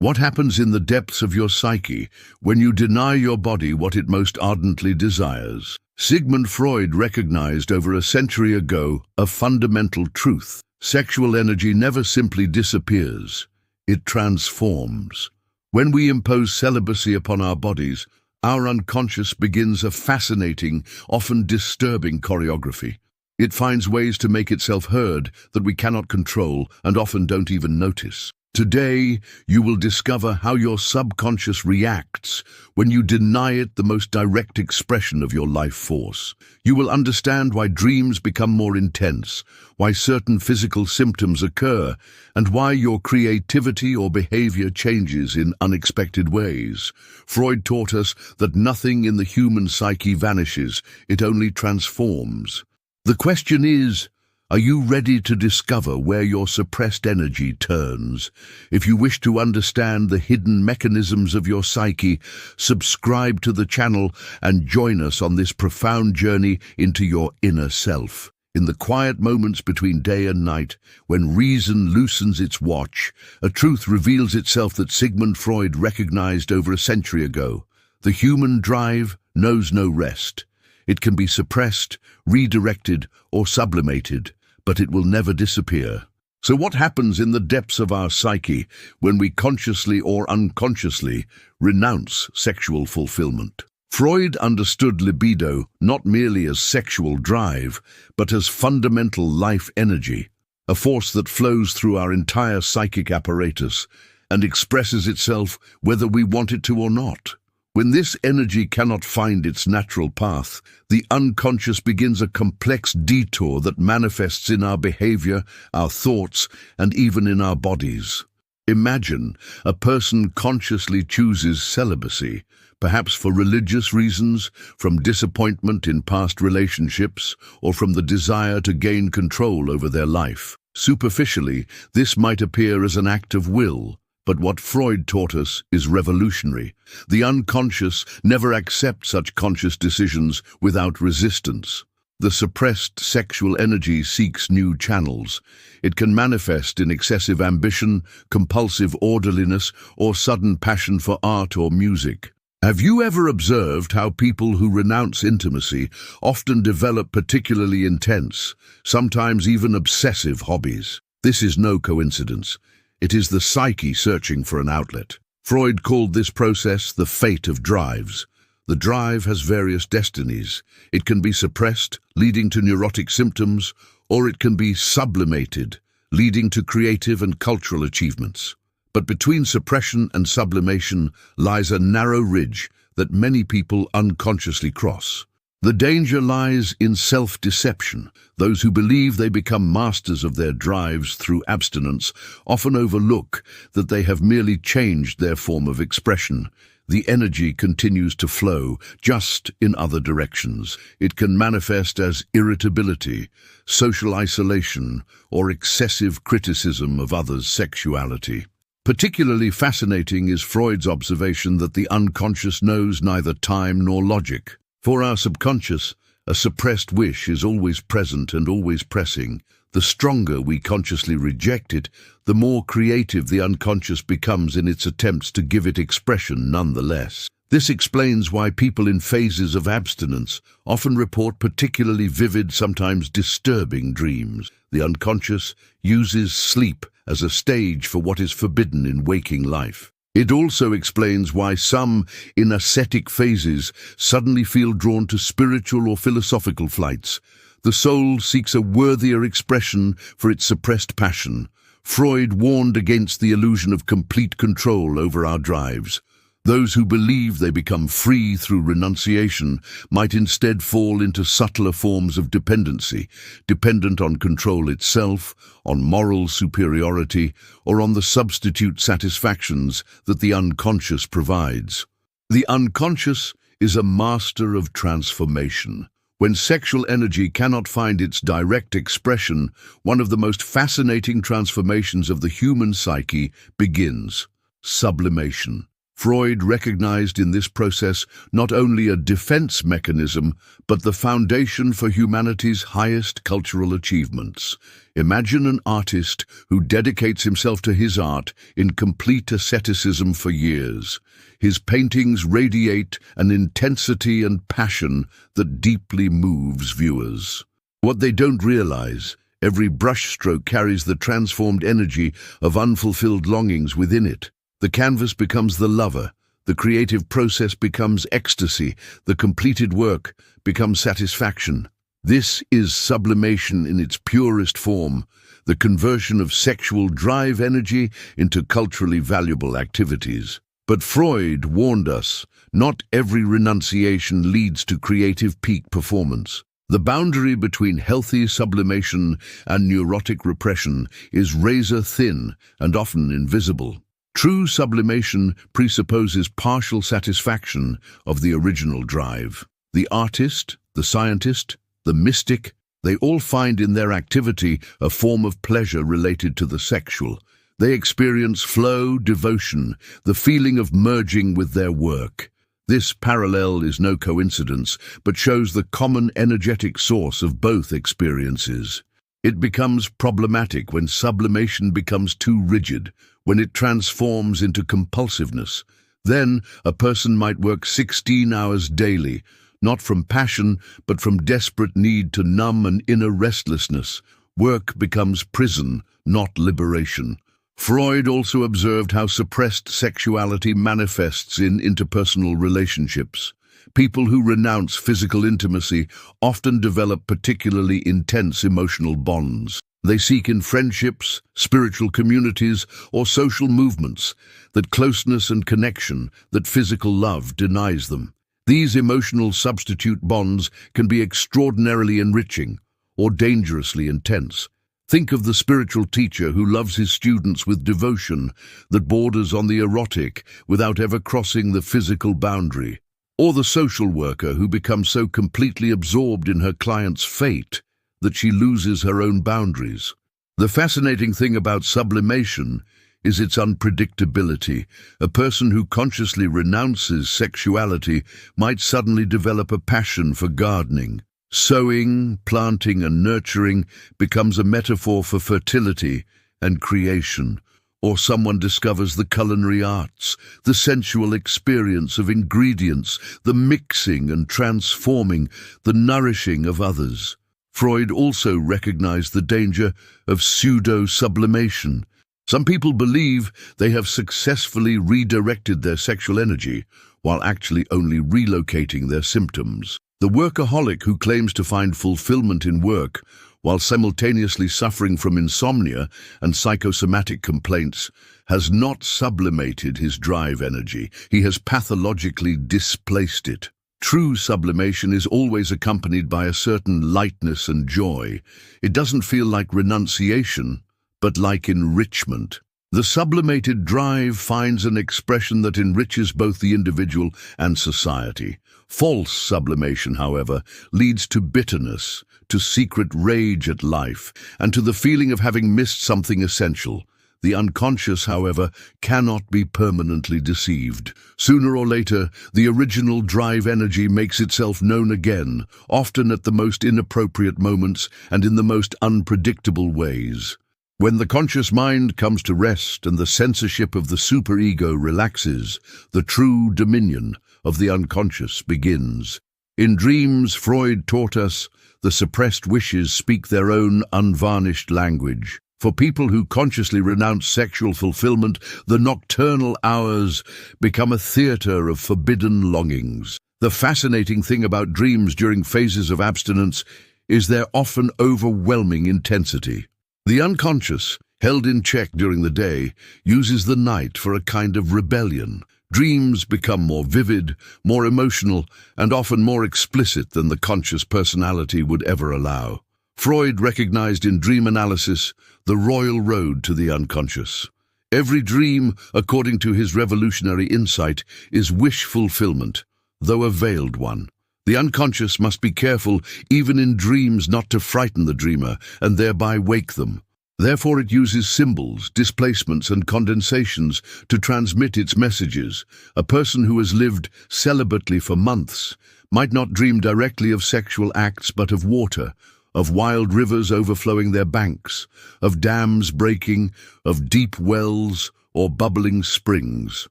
What happens in the depths of your psyche when you deny your body what it most ardently desires? Sigmund Freud recognized over a century ago a fundamental truth. Sexual energy never simply disappears, it transforms. When we impose celibacy upon our bodies, our unconscious begins a fascinating, often disturbing choreography. It finds ways to make itself heard that we cannot control and often don't even notice. Today, you will discover how your subconscious reacts when you deny it the most direct expression of your life force. You will understand why dreams become more intense, why certain physical symptoms occur, and why your creativity or behavior changes in unexpected ways. Freud taught us that nothing in the human psyche vanishes, it only transforms. The question is, are you ready to discover where your suppressed energy turns? If you wish to understand the hidden mechanisms of your psyche, subscribe to the channel and join us on this profound journey into your inner self. In the quiet moments between day and night, when reason loosens its watch, a truth reveals itself that Sigmund Freud recognized over a century ago. The human drive knows no rest. It can be suppressed, redirected, or sublimated, but it will never disappear. So what happens in the depths of our psyche when we consciously or unconsciously renounce sexual fulfillment? Freud understood libido not merely as sexual drive, but as fundamental life energy, a force that flows through our entire psychic apparatus and expresses itself whether we want it to or not. When this energy cannot find its natural path, the unconscious begins a complex detour that manifests in our behavior, our thoughts, and even in our bodies. Imagine a person consciously chooses celibacy, perhaps for religious reasons, from disappointment in past relationships, or from the desire to gain control over their life. Superficially, this might appear as an act of will, but what Freud taught us is revolutionary. The unconscious never accepts such conscious decisions without resistance. The suppressed sexual energy seeks new channels. It can manifest in excessive ambition, compulsive orderliness, or sudden passion for art or music. Have you ever observed how people who renounce intimacy often develop particularly intense, sometimes even obsessive hobbies? This is no coincidence. It is the psyche searching for an outlet. Freud called this process the fate of drives. The drive has various destinies. It can be suppressed, leading to neurotic symptoms, or it can be sublimated, leading to creative and cultural achievements. But between suppression and sublimation lies a narrow ridge that many people unconsciously cross. The danger lies in self-deception. Those who believe they become masters of their drives through abstinence often overlook that they have merely changed their form of expression. The energy continues to flow, just in other directions. It can manifest as irritability, social isolation, or excessive criticism of others' sexuality. Particularly fascinating is Freud's observation that the unconscious knows neither time nor logic. For our subconscious, a suppressed wish is always present and always pressing. The stronger we consciously reject it, the more creative the unconscious becomes in its attempts to give it expression nonetheless. This explains why people in phases of abstinence often report particularly vivid, sometimes disturbing dreams. The unconscious uses sleep as a stage for what is forbidden in waking life. It also explains why some, in ascetic phases, suddenly feel drawn to spiritual or philosophical flights. The soul seeks a worthier expression for its suppressed passion. Freud warned against the illusion of complete control over our drives. Those who believe they become free through renunciation might instead fall into subtler forms of dependency, dependent on control itself, on moral superiority, or on the substitute satisfactions that the unconscious provides. The unconscious is a master of transformation. When sexual energy cannot find its direct expression, one of the most fascinating transformations of the human psyche begins: sublimation. Freud recognized in this process not only a defense mechanism, but the foundation for humanity's highest cultural achievements. Imagine an artist who dedicates himself to his art in complete asceticism for years. His paintings radiate an intensity and passion that deeply moves viewers. What they don't realize, every brushstroke carries the transformed energy of unfulfilled longings within it. The canvas becomes the lover, the creative process becomes ecstasy, the completed work becomes satisfaction. This is sublimation in its purest form, the conversion of sexual drive energy into culturally valuable activities. But Freud warned us, not every renunciation leads to creative peak performance. The boundary between healthy sublimation and neurotic repression is razor thin and often invisible. True sublimation presupposes partial satisfaction of the original drive. The artist, the scientist, the mystic, they all find in their activity a form of pleasure related to the sexual. They experience flow, devotion, the feeling of merging with their work. This parallel is no coincidence, but shows the common energetic source of both experiences. It becomes problematic when sublimation becomes too rigid, when it transforms into compulsiveness. Then a person might work 16 hours daily, not from passion, but from desperate need to numb an inner restlessness. Work becomes prison, not liberation. Freud also observed how suppressed sexuality manifests in interpersonal relationships. People who renounce physical intimacy often develop particularly intense emotional bonds. They seek in friendships, spiritual communities, or social movements that closeness and connection that physical love denies them. These emotional substitute bonds can be extraordinarily enriching or dangerously intense. Think of the spiritual teacher who loves his students with devotion that borders on the erotic without ever crossing the physical boundary. Or the social worker who becomes so completely absorbed in her client's fate that she loses her own boundaries. The fascinating thing about sublimation is its unpredictability. A person who consciously renounces sexuality might suddenly develop a passion for gardening. Sowing, planting, and nurturing becomes a metaphor for fertility and creation. Or someone discovers the culinary arts, the sensual experience of ingredients, the mixing and transforming, the nourishing of others. Freud also recognized the danger of pseudo-sublimation. Some people believe they have successfully redirected their sexual energy, while actually only relocating their symptoms. The workaholic who claims to find fulfillment in work, while simultaneously suffering from insomnia and psychosomatic complaints, has not sublimated his drive energy. He has pathologically displaced it. True sublimation is always accompanied by a certain lightness and joy. It doesn't feel like renunciation, but like enrichment. The sublimated drive finds an expression that enriches both the individual and society. False sublimation, however, leads to bitterness, to secret rage at life, and to the feeling of having missed something essential. The unconscious, however, cannot be permanently deceived. Sooner or later, the original drive energy makes itself known again, often at the most inappropriate moments and in the most unpredictable ways. When the conscious mind comes to rest and the censorship of the superego relaxes, the true dominion of the unconscious begins. In dreams, Freud taught us, the suppressed wishes speak their own unvarnished language. For people who consciously renounce sexual fulfillment, the nocturnal hours become a theater of forbidden longings. The fascinating thing about dreams during phases of abstinence is their often overwhelming intensity. The unconscious, held in check during the day, uses the night for a kind of rebellion. Dreams become more vivid, more emotional, and often more explicit than the conscious personality would ever allow. Freud recognized in dream analysis the royal road to the unconscious. Every dream, according to his revolutionary insight, is wish fulfillment, though a veiled one. The unconscious must be careful, even in dreams, not to frighten the dreamer and thereby wake them. Therefore it uses symbols, displacements and condensations to transmit its messages. A person who has lived celibately for months might not dream directly of sexual acts but of water, of wild rivers overflowing their banks, of dams breaking, of deep wells or bubbling springs.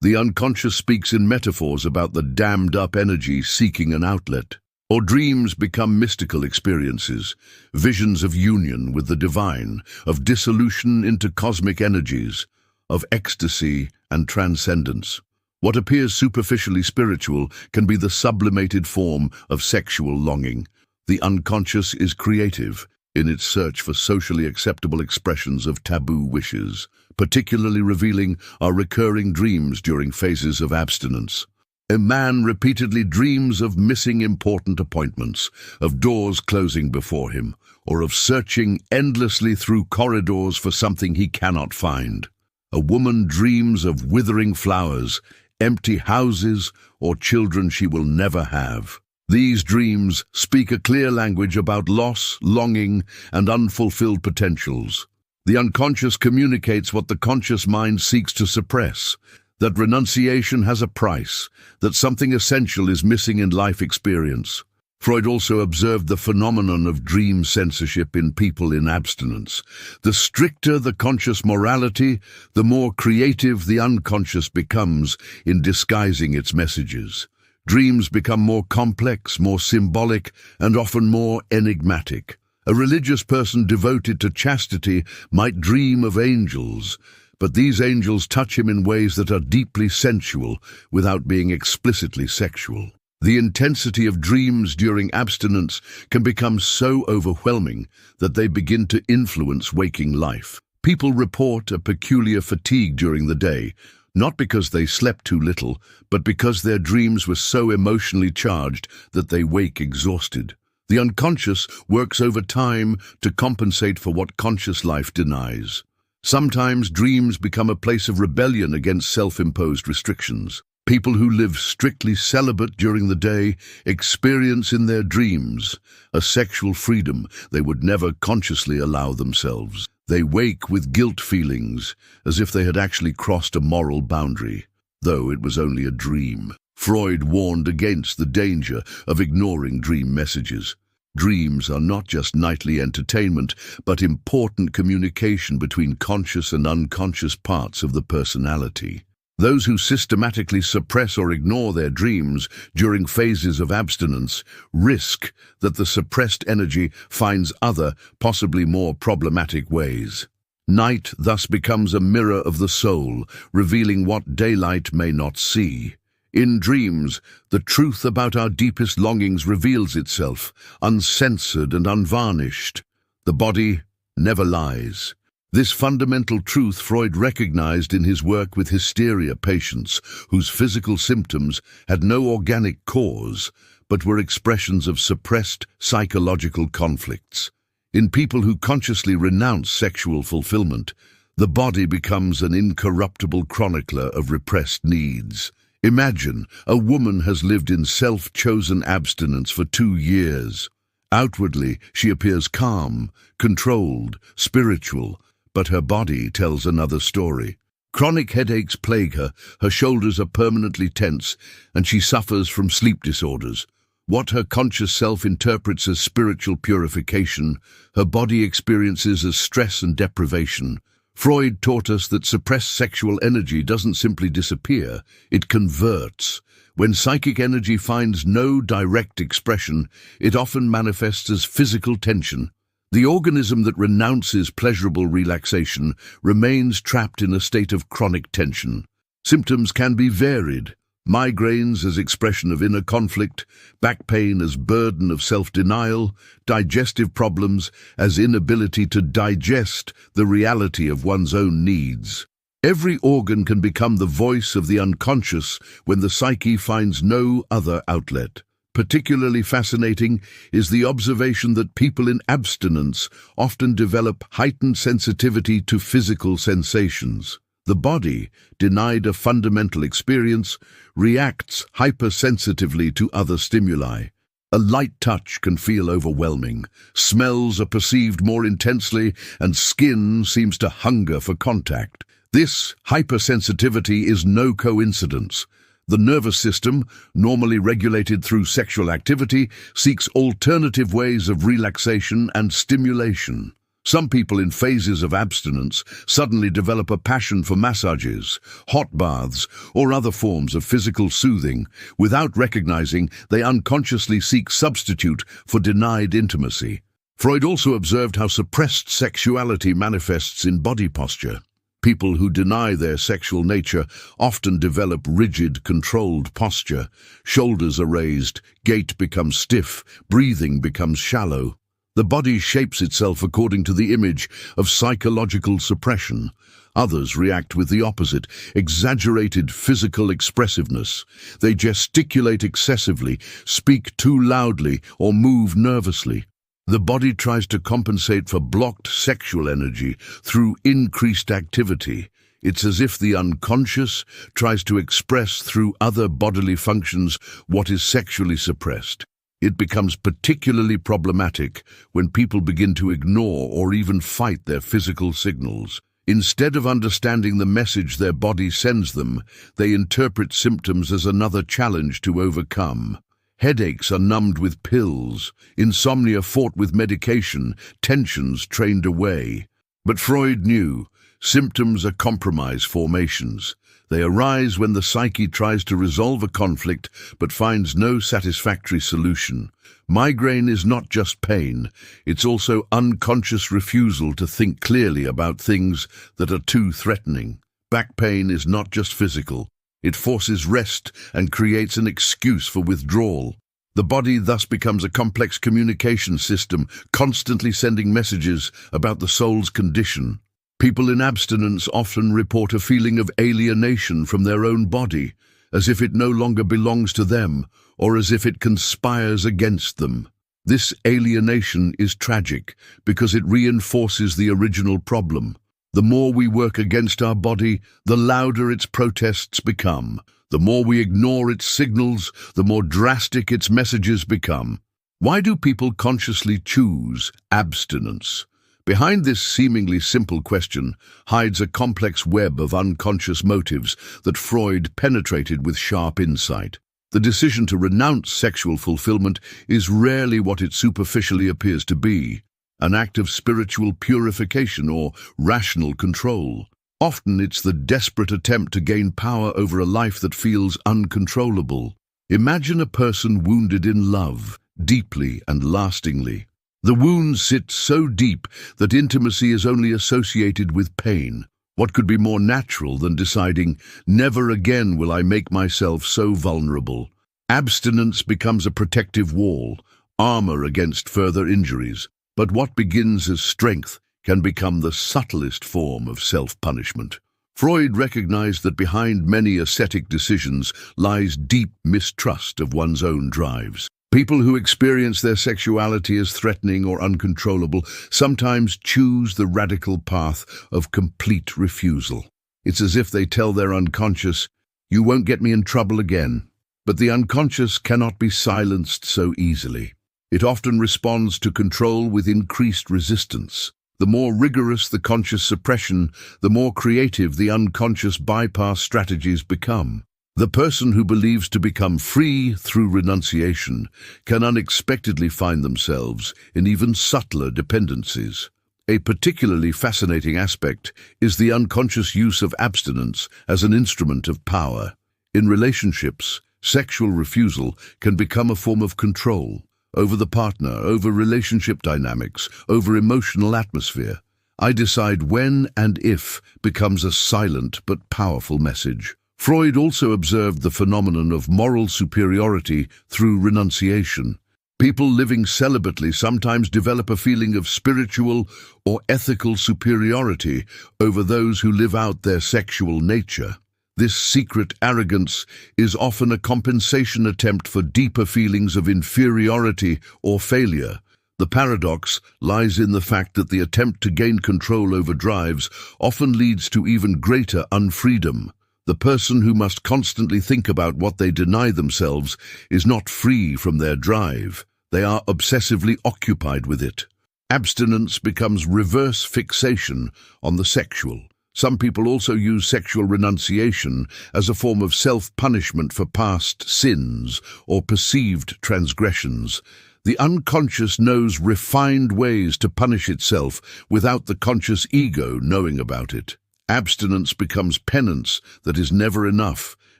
The unconscious speaks in metaphors about the dammed-up energy seeking an outlet. Or dreams become mystical experiences, visions of union with the divine, of dissolution into cosmic energies, of ecstasy and transcendence. What appears superficially spiritual can be the sublimated form of sexual longing. The unconscious is creative in its search for socially acceptable expressions of taboo wishes. Particularly revealing are recurring dreams during phases of abstinence. A man repeatedly dreams of missing important appointments, of doors closing before him, or of searching endlessly through corridors for something he cannot find. A woman dreams of withering flowers, empty houses, or children she will never have. These dreams speak a clear language about loss, longing, and unfulfilled potentials. The unconscious communicates what the conscious mind seeks to suppress, that renunciation has a price, that something essential is missing in life experience. Freud also observed the phenomenon of dream censorship in people in abstinence. The stricter the conscious morality, the more creative the unconscious becomes in disguising its messages. Dreams become more complex, more symbolic, and often more enigmatic. A religious person devoted to chastity might dream of angels, but these angels touch him in ways that are deeply sensual without being explicitly sexual. The intensity of dreams during abstinence can become so overwhelming that they begin to influence waking life. People report a peculiar fatigue during the day, not because they slept too little, but because their dreams were so emotionally charged that they wake exhausted. The unconscious works over time to compensate for what conscious life denies. Sometimes dreams become a place of rebellion against self-imposed restrictions. People who live strictly celibate during the day experience in their dreams a sexual freedom they would never consciously allow themselves. They wake with guilt feelings, as if they had actually crossed a moral boundary, though it was only a dream. Freud warned against the danger of ignoring dream messages. Dreams are not just nightly entertainment, but important communication between conscious and unconscious parts of the personality. Those who systematically suppress or ignore their dreams during phases of abstinence risk that the suppressed energy finds other, possibly more problematic ways. Night thus becomes a mirror of the soul, revealing what daylight may not see. In dreams, the truth about our deepest longings reveals itself, uncensored and unvarnished. The body never lies. This fundamental truth Freud recognized in his work with hysteria patients whose physical symptoms had no organic cause, but were expressions of suppressed psychological conflicts. In people who consciously renounce sexual fulfillment, the body becomes an incorruptible chronicler of repressed needs. Imagine a woman has lived in self-chosen abstinence for 2 years. Outwardly, she appears calm, controlled, spiritual, but her body tells another story. Chronic headaches plague her, her shoulders are permanently tense, and she suffers from sleep disorders. What her conscious self interprets as spiritual purification, her body experiences as stress and deprivation. Freud taught us that suppressed sexual energy doesn't simply disappear, it converts. When psychic energy finds no direct expression, it often manifests as physical tension. The organism that renounces pleasurable relaxation remains trapped in a state of chronic tension. Symptoms can be varied. Migraines as expression of inner conflict, back pain as burden of self-denial, digestive problems as inability to digest the reality of one's own needs. Every organ can become the voice of the unconscious when the psyche finds no other outlet. Particularly fascinating is the observation that people in abstinence often develop heightened sensitivity to physical sensations. The body, denied a fundamental experience, reacts hypersensitively to other stimuli. A light touch can feel overwhelming. Smells are perceived more intensely, and skin seems to hunger for contact. This hypersensitivity is no coincidence. The nervous system, normally regulated through sexual activity, seeks alternative ways of relaxation and stimulation. Some people in phases of abstinence suddenly develop a passion for massages, hot baths, or other forms of physical soothing. Without recognizing, they unconsciously seek substitute for denied intimacy. Freud also observed how suppressed sexuality manifests in body posture. People who deny their sexual nature often develop rigid, controlled posture. Shoulders are raised, gait becomes stiff, breathing becomes shallow. The body shapes itself according to the image of psychological suppression. Others react with the opposite, exaggerated physical expressiveness. They gesticulate excessively, speak too loudly, or move nervously. The body tries to compensate for blocked sexual energy through increased activity. It's as if the unconscious tries to express through other bodily functions what is sexually suppressed. It becomes particularly problematic when people begin to ignore or even fight their physical signals. Instead of understanding the message their body sends them, they interpret symptoms as another challenge to overcome. Headaches are numbed with pills, insomnia fought with medication, tensions trained away. But Freud knew symptoms are compromise formations. They arise when the psyche tries to resolve a conflict but finds no satisfactory solution. Migraine is not just pain, it's also unconscious refusal to think clearly about things that are too threatening. Back pain is not just physical, it forces rest and creates an excuse for withdrawal. The body thus becomes a complex communication system, constantly sending messages about the soul's condition. People in abstinence often report a feeling of alienation from their own body, as if it no longer belongs to them, or as if it conspires against them. This alienation is tragic because it reinforces the original problem. The more we work against our body, the louder its protests become. The more we ignore its signals, the more drastic its messages become. Why do people consciously choose abstinence? Behind this seemingly simple question hides a complex web of unconscious motives that Freud penetrated with sharp insight. The decision to renounce sexual fulfillment is rarely what it superficially appears to be, an act of spiritual purification or rational control. Often it's the desperate attempt to gain power over a life that feels uncontrollable. Imagine a person wounded in love, deeply and lastingly. The wound sits so deep that intimacy is only associated with pain. What could be more natural than deciding, never again will I make myself so vulnerable? Abstinence becomes a protective wall, armor against further injuries. But what begins as strength can become the subtlest form of self-punishment. Freud recognized that behind many ascetic decisions lies deep mistrust of one's own drives. People who experience their sexuality as threatening or uncontrollable sometimes choose the radical path of complete refusal. It's as if they tell their unconscious, "You won't get me in trouble again." But the unconscious cannot be silenced so easily. It often responds to control with increased resistance. The more rigorous the conscious suppression, the more creative the unconscious bypass strategies become. The person who believes to become free through renunciation can unexpectedly find themselves in even subtler dependencies. A particularly fascinating aspect is the unconscious use of abstinence as an instrument of power. In relationships, sexual refusal can become a form of control over the partner, over relationship dynamics, over emotional atmosphere. "I decide when and if" becomes a silent but powerful message. Freud also observed the phenomenon of moral superiority through renunciation. People living celibately sometimes develop a feeling of spiritual or ethical superiority over those who live out their sexual nature. This secret arrogance is often a compensation attempt for deeper feelings of inferiority or failure. The paradox lies in the fact that the attempt to gain control over drives often leads to even greater unfreedom. The person who must constantly think about what they deny themselves is not free from their drive. They are obsessively occupied with it. Abstinence becomes reverse fixation on the sexual. Some people also use sexual renunciation as a form of self-punishment for past sins or perceived transgressions. The unconscious knows refined ways to punish itself without the conscious ego knowing about it. Abstinence becomes penance that is never enough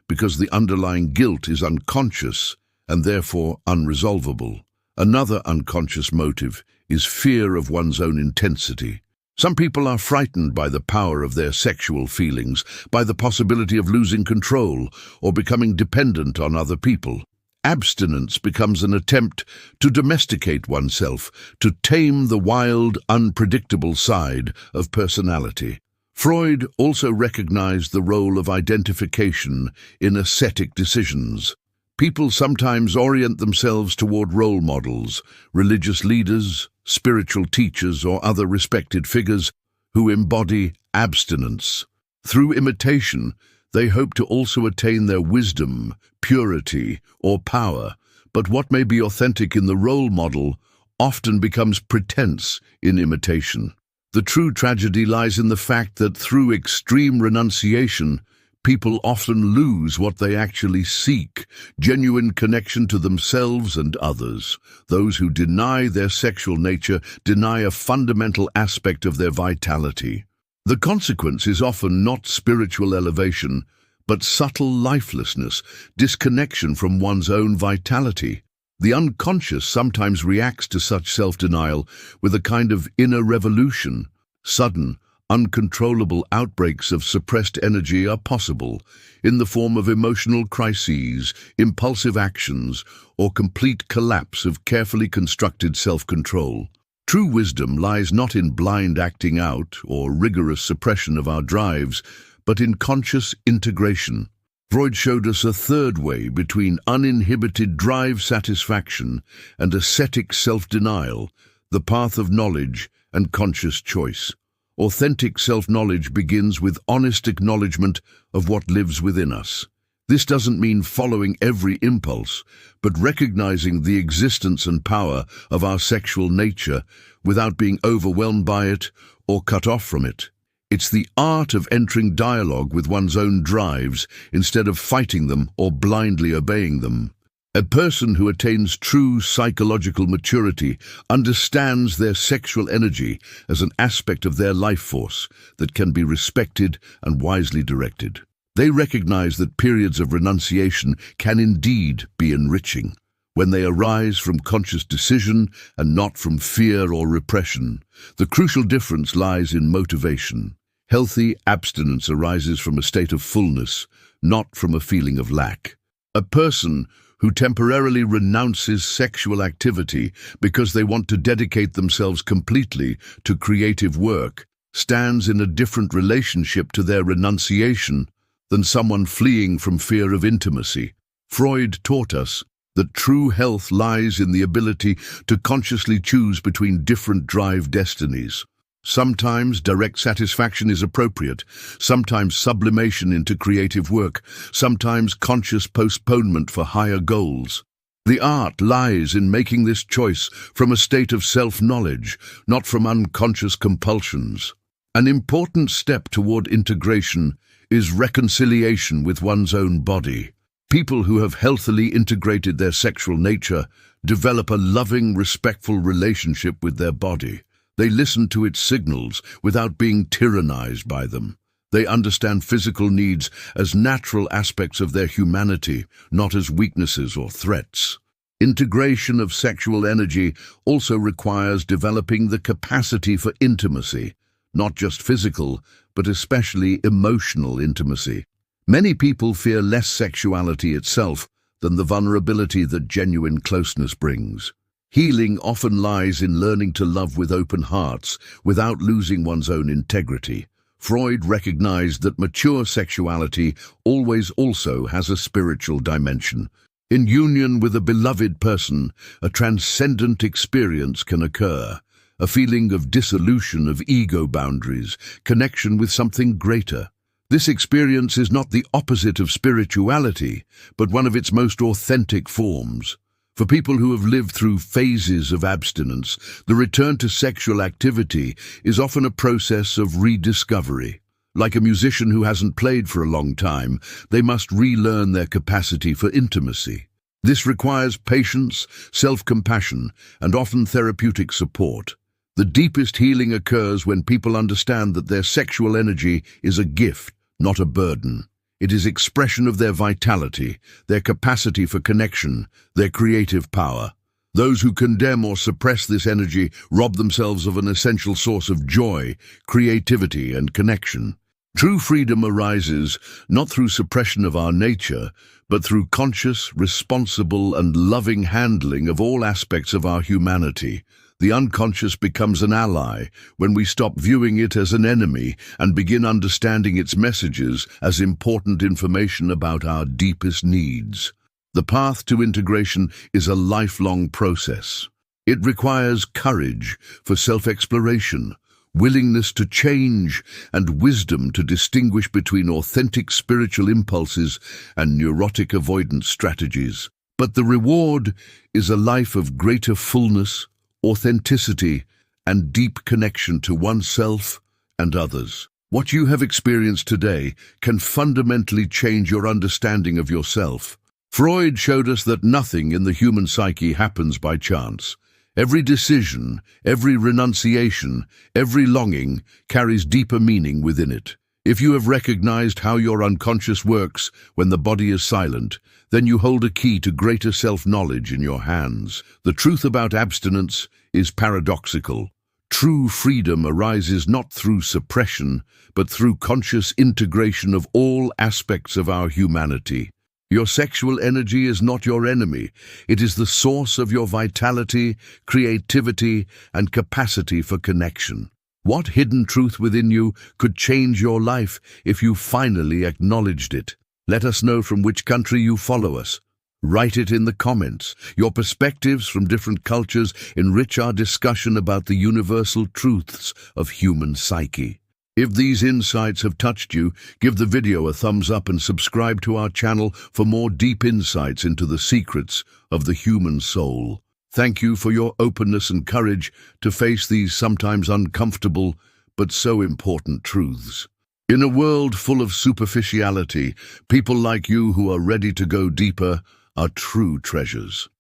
because the underlying guilt is unconscious and therefore unresolvable. Another unconscious motive is fear of one's own intensity. Some people are frightened by the power of their sexual feelings, by the possibility of losing control or becoming dependent on other people. Abstinence becomes an attempt to domesticate oneself, to tame the wild, unpredictable side of personality. Freud also recognized the role of identification in ascetic decisions. People sometimes orient themselves toward role models, religious leaders, spiritual teachers, or other respected figures who embody abstinence. Through imitation, they hope to also attain their wisdom, purity, or power, but what may be authentic in the role model often becomes pretense in imitation. The true tragedy lies in the fact that through extreme renunciation, people often lose what they actually seek, genuine connection to themselves and others. Those who deny their sexual nature deny a fundamental aspect of their vitality. The consequence is often not spiritual elevation, but subtle lifelessness, disconnection from one's own vitality. The unconscious sometimes reacts to such self-denial with a kind of inner revolution. Sudden, uncontrollable outbreaks of suppressed energy are possible in the form of emotional crises, impulsive actions, or complete collapse of carefully constructed self-control. True wisdom lies not in blind acting out or rigorous suppression of our drives, but in conscious integration. Freud showed us a third way between uninhibited drive satisfaction and ascetic self-denial, the path of knowledge and conscious choice. Authentic self-knowledge begins with honest acknowledgement of what lives within us. This doesn't mean following every impulse, but recognizing the existence and power of our sexual nature without being overwhelmed by it or cut off from it. It's the art of entering dialogue with one's own drives instead of fighting them or blindly obeying them. A person who attains true psychological maturity understands their sexual energy as an aspect of their life force that can be respected and wisely directed. They recognize that periods of renunciation can indeed be enriching, when they arise from conscious decision and not from fear or repression. The crucial difference lies in motivation. Healthy abstinence arises from a state of fullness, not from a feeling of lack. A person who temporarily renounces sexual activity because they want to dedicate themselves completely to creative work stands in a different relationship to their renunciation than someone fleeing from fear of intimacy. Freud taught us that true health lies in the ability to consciously choose between different drive destinies. Sometimes direct satisfaction is appropriate, sometimes sublimation into creative work, sometimes conscious postponement for higher goals. The art lies in making this choice from a state of self-knowledge, not from unconscious compulsions. An important step toward integration is reconciliation with one's own body. People who have healthily integrated their sexual nature develop a loving, respectful relationship with their body. They listen to its signals without being tyrannized by them. They understand physical needs as natural aspects of their humanity, not as weaknesses or threats. Integration of sexual energy also requires developing the capacity for intimacy, not just physical, but especially emotional intimacy. Many people fear less sexuality itself than the vulnerability that genuine closeness brings. Healing often lies in learning to love with open hearts without losing one's own integrity. Freud recognized that mature sexuality always also has a spiritual dimension. In union with a beloved person, a transcendent experience can occur, a feeling of dissolution of ego boundaries, connection with something greater. This experience is not the opposite of spirituality, but one of its most authentic forms. For people who have lived through phases of abstinence, the return to sexual activity is often a process of rediscovery. Like a musician who hasn't played for a long time, they must relearn their capacity for intimacy. This requires patience, self-compassion, and often therapeutic support. The deepest healing occurs when people understand that their sexual energy is a gift, not a burden. It is expression of their vitality, their capacity for connection, their creative power. Those who condemn or suppress this energy rob themselves of an essential source of joy, creativity, and connection. True freedom arises not through suppression of our nature, but through conscious, responsible, and loving handling of all aspects of our humanity. The unconscious becomes an ally when we stop viewing it as an enemy and begin understanding its messages as important information about our deepest needs. The path to integration is a lifelong process. It requires courage for self-exploration, willingness to change, and wisdom to distinguish between authentic spiritual impulses and neurotic avoidance strategies. But the reward is a life of greater fullness, authenticity, and deep connection to oneself and others. What you have experienced today can fundamentally change your understanding of yourself. Freud showed us that nothing in the human psyche happens by chance. Every decision, every renunciation, every longing carries deeper meaning within it. If you have recognized how your unconscious works when the body is silent, then you hold a key to greater self-knowledge in your hands. The truth about abstinence is paradoxical. True freedom arises not through suppression, but through conscious integration of all aspects of our humanity. Your sexual energy is not your enemy. It is the source of your vitality, creativity, and capacity for connection. What hidden truth within you could change your life if you finally acknowledged it? Let us know from which country you follow us. Write it in the comments. Your perspectives from different cultures enrich our discussion about the universal truths of human psyche. If these insights have touched you, give the video a thumbs up and subscribe to our channel for more deep insights into the secrets of the human soul. Thank you for your openness and courage to face these sometimes uncomfortable but so important truths. In a world full of superficiality, people like you who are ready to go deeper are true treasures.